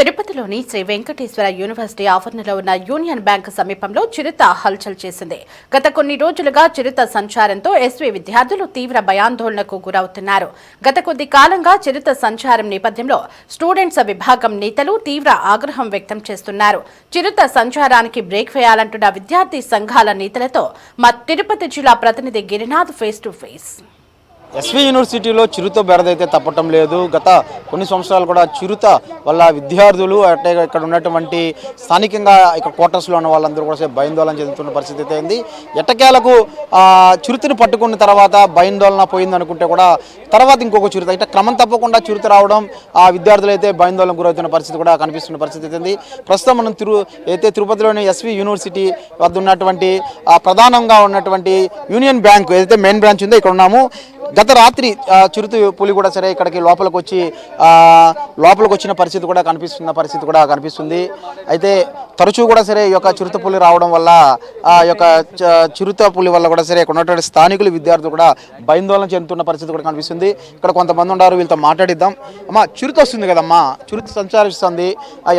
తిరుపతిలోని శ్రీ వెంకటేశ్వర యూనివర్సిటీ ఆవరణలో ఉన్న యూనియన్ బ్యాంక్ సమీపంలో చిరుత హల్చల్ చేసింది. గత కొన్ని రోజులుగా చిరుత సంచారంతో ఎస్వీ విద్యార్థులు తీవ్ర భయాందోళనకు గురవుతున్నారు. గత కొద్ది కాలంగా చిరుత సంచారం నేపథ్యంలో స్టూడెంట్స్ విభాగం నేతలు తీవ్ర ఆగ్రహం వ్యక్తం చేస్తున్నారు. చిరుత సంచారానికి బ్రేక్ వేయాలంటున్న విద్యార్థి సంఘాల నేతలతో మా తిరుపతి జిల్లా ప్రతినిధి Girinath face to face. SV యూనివర్సిటీలో చిరుత బెడదైతే తప్పటం లేదు. గత కొన్ని సంవత్సరాలు కూడా చిరుత వల్ల విద్యార్థులు అంటే ఇక్కడ ఉన్నటువంటి స్థానికంగా ఇక్కడ క్వార్టర్స్లో ఉన్న వాళ్ళందరూ కూడా భయాందోళన చెందుతున్న పరిస్థితి అయితే ఉంది. ఎట్టకేలకు చిరుతను పట్టుకున్న తర్వాత భయాందోళన పోయింది అనుకుంటే కూడా తర్వాత ఇంకొక చిరుత ఇట్లా క్రమం తప్పకుండా చిరుత రావడం ఆ విద్యార్థులు అయితే భయాందోళన గురవుతున్న పరిస్థితి కూడా కనిపిస్తున్న పరిస్థితి అయితే ఉంది. ప్రస్తుతం మనం తిరుపతిలోని ఎస్వీ యూనివర్సిటీ వద్ద ఉన్నటువంటి ప్రధానంగా ఉన్నటువంటి యూనియన్ బ్యాంక్ ఏదైతే మెయిన్ బ్రాంచ్ ఉందో ఇక్కడ ఉన్నాము. గత రాత్రి చిరుత పులి కూడా సరే ఇక్కడికి లోపలికి వచ్చిన పరిస్థితి కూడా కనిపిస్తుంది. అయితే తరచూ కూడా సరే ఈ యొక్క చిరుత పులి రావడం వల్ల ఈ యొక్క చిరుత పులి వల్ల కూడా సరే ఇక్కడ ఉన్నటువంటి స్థానికులు విద్యార్థులు కూడా భయాందోళన చెందుతున్న పరిస్థితి కూడా కనిపిస్తుంది. ఇక్కడ కొంతమంది ఉన్నారు, వీళ్ళతో మాట్లాడిద్దాం. అమ్మా, చిరుత వస్తుంది కదమ్మా, చిరుత సంచరిస్తుంది,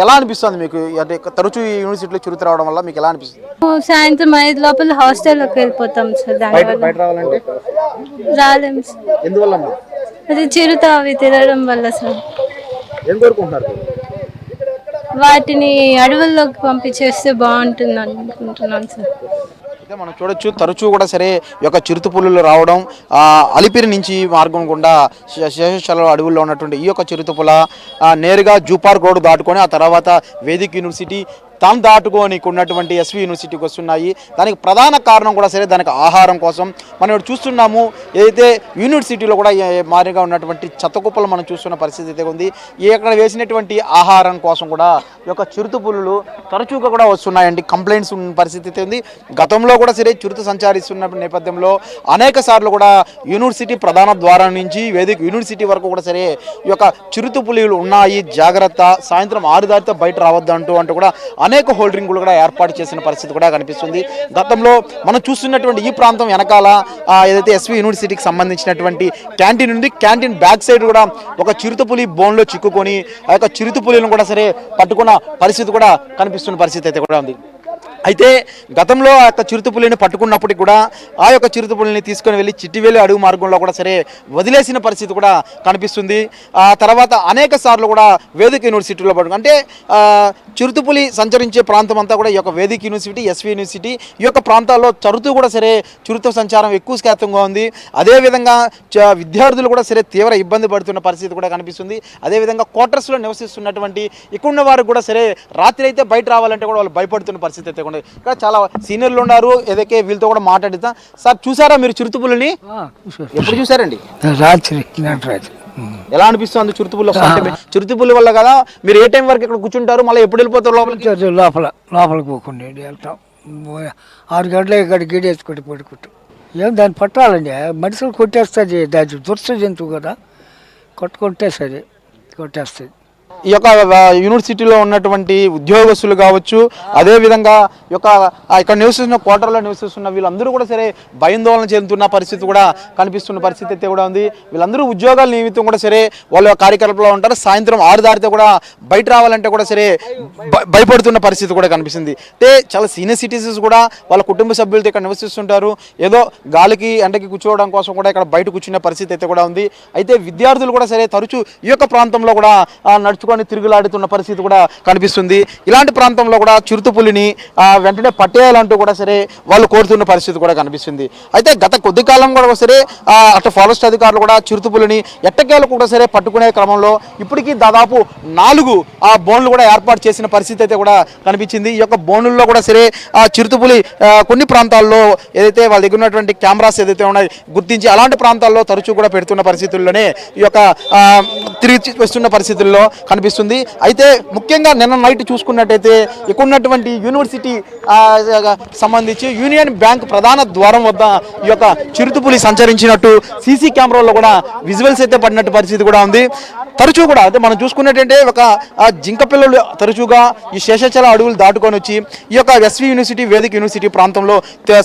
ఎలా అనిపిస్తుంది మీకు? అంటే తరచూ ఈ యూనివర్సిటీలో చిరుత రావడం వల్ల మీకు ఎలా అనిపిస్తుంది? సాయంత్రం 5 లోపల హాస్టల్లోకి వెళ్ళిపోతాం సార్. బయట రావాలంటే రాలేం. ఎందువల్ల? అది చిరుత అవి తిరగడం వల్ల సార్. ఏం కోరుకుంటున్నారు? వాటిని అడవుల్లోకి పంపించేస్తే బాగుంటుంది అనుకుంటున్నాను సార్. అయితే మనం చూడొచ్చు, తరచూ కూడా సరే ఈ యొక్క చిరుత పులులు రావడం, అలిపిరి నుంచి మార్గం గుండా శేషాచలం అడవుల్లో ఉన్నటువంటి ఈ యొక్క చిరుత పుల నేరుగా జూ పార్క్ రోడ్డు దాటుకొని ఆ తర్వాత వేదిక్ యూనివర్సిటీ తాను దాటుకొని ఉన్నటువంటి ఎస్వీ యూనివర్సిటీకి వస్తున్నాయి. దానికి ప్రధాన కారణం కూడా సరే దానికి ఆహారం కోసం మనం ఇప్పుడు చూస్తున్నాము. ఏదైతే యూనివర్సిటీలో కూడా మారిగా ఉన్నటువంటి చెత్తకుప్పలు మనం చూస్తున్న పరిస్థితి అయితే ఉంది. ఇక్కడ వేసినటువంటి ఆహారం కోసం కూడా ఈ యొక్క చిరుత పులులు తరచుగా కూడా వస్తున్నాయండి. కంప్లైంట్స్ ఉన్న పరిస్థితి అయితే ఉంది. గతంలో కూడా సరే చిరుత సంచరిస్తున్న నేపథ్యంలో అనేక సార్లు కూడా యూనివర్సిటీ ప్రధాన ద్వారం నుంచి వేదిక యూనివర్సిటీ వరకు కూడా సరే ఈ యొక్క చిరుత పులులు ఉన్నాయి, జాగ్రత్త, సాయంత్రం 6 దాటితో బయట రావద్దు అంటూ కూడా అనేక హోల్డింగ్లు కూడా ఏర్పాటు చేసిన పరిస్థితి కూడా కనిపిస్తుంది. గతంలో మనం చూస్తున్నటువంటి ఈ ప్రాంతం వెనకాల ఏదైతే ఎస్వీ యూనివర్సిటీకి సంబంధించినటువంటి క్యాంటీన్ ఉంది. క్యాంటీన్ బ్యాక్ సైడ్ కూడా ఒక చిరుతపులి బోన్లో చిక్కుకొని ఆ యొక్క చిరుతపులిని కూడా సరే పట్టుకున్న పరిస్థితి కూడా కనిపిస్తున్న పరిస్థితి అయితే కూడా ఉంది. అయితే గతంలో ఆ యొక్క చిరుతపులిని పట్టుకున్నప్పటికీ కూడా ఆ యొక్క చిరుతపులిని తీసుకొని వెళ్ళి చిట్టివేలు అడుగు మార్గంలో కూడా సరే వదిలేసిన పరిస్థితి కూడా కనిపిస్తుంది. ఆ తర్వాత అనేక సార్లు కూడా వేదిక యూనివర్సిటీలో పట్టుకు అంటే చిరుతపులి సంచరించే ప్రాంతం అంతా కూడా ఈ యొక్క వేదిక యూనివర్సిటీ, ఎస్వీ యూనివర్సిటీ ఈ యొక్క ప్రాంతాల్లో తరచూ కూడా సరే చిరుత సంచారం ఎక్కువ శాతంగా ఉంది. అదేవిధంగా విద్యార్థులు కూడా సరే తీవ్ర ఇబ్బంది పడుతున్న పరిస్థితి కూడా కనిపిస్తుంది. అదేవిధంగా క్వార్టర్స్లో నివసిస్తున్నటువంటి ఇక్కడ వారికి కూడా సరే రాత్రి అయితే బయట రావాలంటే కూడా వాళ్ళు భయపడుతున్న పరిస్థితి అయితే ఇక్కడ చాలా సీనియర్లు ఉన్నారు. ఏదైతే వీళ్ళతో కూడా మాట్లాడిద్దాం. సార్, చూసారా మీరు చిరుతపులిని? ఎప్పుడు చూసారండి? రాత్రి. ఎలా అనిపిస్తుంది చిరుతపులి? చిరుతపులి వల్ల కదా మీరు ఏ టైం వరకు ఇక్కడ కూర్చుంటారు, మళ్ళీ ఎప్పుడు వెళ్ళిపోతారు లోపలికి? లోపలికి పోకుండా వెళ్తాం. 6 గంటలకు ఇక్కడ గీడేసుకొని పడుకుంటాం. ఏం దాన్ని పట్టాలండి, మనుషులు కొట్టేస్తుంది. దాని దుర్స జంతువు కదా, కొట్టేస్తుంది. ఈ యొక్క యూనివర్సిటీలో ఉన్నటువంటి ఉద్యోగస్తులు కావచ్చు, అదేవిధంగా ఇక్కడ నివసిస్తున్న క్వార్టర్లో నివసిస్తున్న వీళ్ళందరూ కూడా సరే భయాందోళన చెందుతున్న పరిస్థితి కూడా కనిపిస్తున్న పరిస్థితి అయితే కూడా ఉంది. వీళ్ళందరూ ఉద్యోగాల నిమిత్తం కూడా సరే వాళ్ళ కార్యకలాపాల్లో ఉంటారు. సాయంత్రం 6 దాటితే కూడా బయట రావాలంటే కూడా సరే భయపడుతున్న పరిస్థితి కూడా కనిపిస్తుంది. అంటే చాలా సీనియర్ సిటిజన్స్ కూడా వాళ్ళ కుటుంబ సభ్యులతో ఇక్కడ నివసిస్తుంటారు. ఏదో గాలికి ఎండకి కూర్చోవడం కోసం కూడా ఇక్కడ బయట కూర్చునే పరిస్థితి అయితే కూడా ఉంది. అయితే విద్యార్థులు కూడా సరే తరచూ ఈ యొక్క ప్రాంతంలో కూడా నడుచుకొని తిరుగులాడుతున్న పరిస్థితి కూడా కనిపిస్తుంది. ఇలాంటి ప్రాంతంలో కూడా చిరుతపులిని వెంటనే పట్టేయాలంటూ కూడా సరే వాళ్ళు కోరుతున్న పరిస్థితి కూడా కనిపిస్తుంది. అయితే గత కొద్ది కాలం కూడా సరే అటు ఫారెస్ట్ అధికారులు కూడా చిరుతపులిని ఎట్టకేలకు కూడా సరే పట్టుకునే క్రమంలో ఇప్పటికీ దాదాపు 4 బోన్లు కూడా ఏర్పాటు చేసిన పరిస్థితి అయితే కూడా కనిపించింది. ఈ యొక్క బోనుల్లో కూడా సరే చిరుతపులి కొన్ని ప్రాంతాల్లో ఏదైతే వాళ్ళ దగ్గర ఉన్నటువంటి కెమెరాస్ ఏదైతే ఉన్నాయో గుర్తించి అలాంటి ప్రాంతాల్లో తరచూ కూడా పెడుతున్న పరిస్థితుల్లోనే ఈ యొక్క తిరిగి వస్తున్న పరిస్థితుల్లో కనిపిస్తుంది. అయితే ముఖ్యంగా నిన్న నైట్ చూసుకున్నట్టయితే ఇక్కడ ఉన్నటువంటి యూనివర్సిటీ సంబంధించి యూనియన్ బ్యాంక్ ప్రధాన ద్వారం వద్ద ఈ యొక్క చిరుతపులి సంచరించినట్టు సీసీ కెమెరాల్లో కూడా విజువల్స్ అయితే పడినట్టు పరిస్థితి కూడా ఉంది. తరచూ కూడా అంటే మనం చూసుకున్నట్టంటే ఒక జింక పిల్లలు తరచుగా ఈ శేషాచల అడవులు దాటుకొని వచ్చి ఈ యొక్క ఎస్వీ యూనివర్సిటీ, వేదిక యూనివర్సిటీ ప్రాంతంలో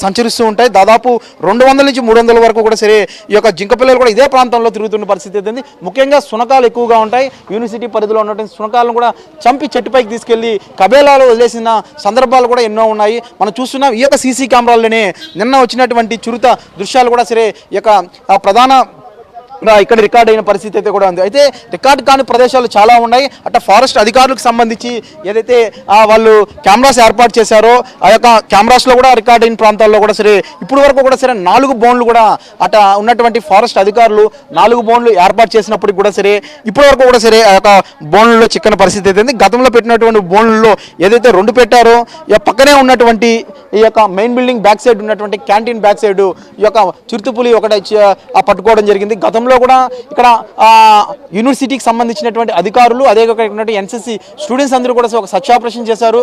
సంచరిస్తూ ఉంటాయి. దాదాపు 200 నుంచి 300 వరకు కూడా సరే ఈ యొక్క జింక పిల్లలు కూడా ఇదే ప్రాంతంలో తిరుగుతున్న పరిస్థితి ఉంది. ముఖ్యంగా సునకాలు ఎక్కువగా ఉంటాయి యూనివర్సిటీ పరిధిలో పరిధిలో ఉన్నటువంటి శునకాలను కూడా చంపి చెట్టుపైకి తీసుకెళ్లి కబేలాలో వదిలేసిన సందర్భాలు కూడా ఎన్నో ఉన్నాయి. మనం చూస్తున్నాం ఈ యొక్క సీసీ కెమెరాల్లోనే నిన్న వచ్చినటువంటి చురుత దృశ్యాలు కూడా సరే ఈ యొక్క ప్రధాన ఇక్కడ రికార్డ్ అయిన పరిస్థితి అయితే కూడా ఉంది. అయితే రికార్డ్ కాని ప్రదేశాలు చాలా ఉన్నాయి. అట్లా ఫారెస్ట్ అధికారులకు సంబంధించి ఏదైతే వాళ్ళు కెమెరాస్ ఏర్పాటు చేశారో ఆ యొక్క కెమెరాస్లో కూడా రికార్డ్ అయిన ప్రాంతాల్లో కూడా సరే ఇప్పుడు వరకు కూడా సరే 4 బోన్లు కూడా అట ఉన్నటువంటి ఫారెస్ట్ అధికారులు 4 బోన్లు ఏర్పాటు చేసినప్పటికి కూడా సరే ఇప్పటి వరకు కూడా సరే ఆ యొక్క బోన్లలో చిక్కని పరిస్థితి అయితే ఉంది. గతంలో పెట్టినటువంటి బోన్లలో ఏదైతే 2 పెట్టారో పక్కనే ఉన్నటువంటి ఈ యొక్క మెయిన్ బిల్డింగ్ బ్యాక్ సైడ్ ఉన్నటువంటి క్యాంటీన్ బ్యాక్ సైడ్ ఈ యొక్క చిరుతపులి ఒకటి పట్టుకోవడం జరిగింది. గతంలో కూడా ఇక్కడ యూనివర్సిటీకి సంబంధించినటువంటి అధికారులు అదే కాకుండా ఎన్సీసీ స్టూడెంట్స్ అందరూ కూడా ఒక సర్చ్ ఆపరేషన్ చేశారు.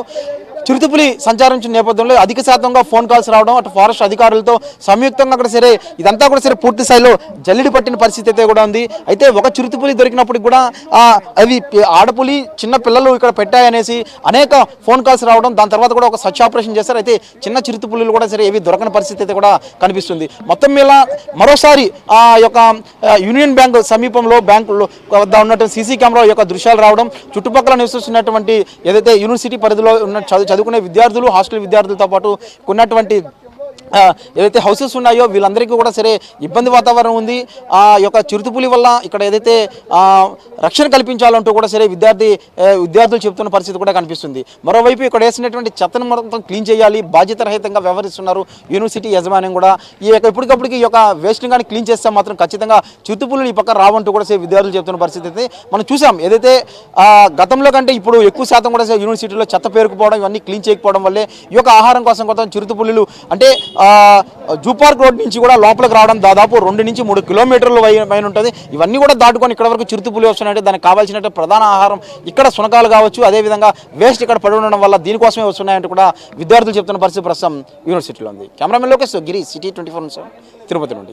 చిరుతపులి సంచారించిన నేపథ్యంలో అధిక శాతంగా ఫోన్ కాల్స్ రావడం అటు ఫారెస్ట్ అధికారులతో సంయుక్తంగా అక్కడ సరే ఇదంతా కూడా సరే పూర్తి స్థాయిలో జల్లిడి పట్టిన పరిస్థితి అయితే కూడా ఉంది. అయితే ఒక చిరుతపులి దొరికినప్పటికి కూడా అవి ఆడపులి చిన్న పిల్లలు ఇక్కడ పెట్టాయనేసి అనేక ఫోన్ కాల్స్ రావడం దాని తర్వాత కూడా ఒక సర్చ్ ఆపరేషన్ చేశారు. అయితే చిన్న చిరుతపులులు కూడా సరే ఏవి దొరకని పరిస్థితి అయితే కూడా కనిపిస్తుంది. మొత్తం మీద మరోసారి ఆ యొక్క యూనియన్ బ్యాంక్ సమీపంలో బ్యాంకులో వద్ద ఉన్నటువంటి సీసీ కెమెరా యొక్క దృశ్యాలు రావడం చుట్టుపక్కల నివసిస్తున్నటువంటి ఏదైతే యూనివర్సిటీ పరిధిలో ఉన్న చదువుకునే విద్యార్థులు హాస్టల్ విద్యార్థులతో పాటు ఉన్నటువంటి ఏదైతే హౌసెస్ ఉన్నాయో వీళ్ళందరికీ కూడా సరే ఇబ్బంది వాతావరణం ఉంది. ఆ యొక్క చిరుతపులి వల్ల ఇక్కడ ఏదైతే రక్షణ కల్పించాలంటూ కూడా సరే విద్యార్థులు చెప్తున్న పరిస్థితి కూడా కనిపిస్తుంది. మరోవైపు ఇక్కడ వేసినటువంటి చెత్తను మొత్తం క్లీన్ చేయాలి, బాధ్యత రహితంగా వ్యవహరిస్తున్నారు యూనివర్సిటీ యజమాన్యం కూడా. ఈ యొక్క ఇప్పటికప్పటికి ఈ యొక్క వేస్ట్ని కానీ క్లీన్ చేస్తే మాత్రం ఖచ్చితంగా చిరుతపులు ఈ పక్క రావంటూ కూడా సరే విద్యార్థులు చెప్తున్న పరిస్థితి అయితే మనం చూసాం. ఏదైతే గతంలో కంటే ఇప్పుడు ఎక్కువ శాతం కూడా యూనివర్సిటీలో చెత్త పేరుకుపోవడం ఇవన్నీ క్లీన్ చేయకపోవడం వల్లే ఈ యొక్క ఆహారం కోసం కొత్త చిరుతపులులు అంటే జూ పార్క్ రోడ్ నుంచి కూడా లోపలికి రావడం దాదాపు 2 నుంచి 3 కిలోమీటర్ల పైన ఉంటుంది. ఇవన్నీ కూడా దాటుకొని ఇక్కడ వరకు చిరుతపులి వస్తున్నాయంటే దానికి కావాల్సిన ప్రధాన ఆహారం ఇక్కడ శునకాలు కావచ్చు, అదేవిధంగా వేస్ట్ ఇక్కడ పడి ఉండడం వల్ల దీనికోసమే వస్తున్నాయంటూ కూడా విద్యార్థులు చెప్తున్న పరిస్థితి ప్రస్తుతం యూనివర్సిటీలో ఉంది. కెమెరామెన్ లోకేష్ గిరి, సిటీ 24 తిరుపతి నుండి.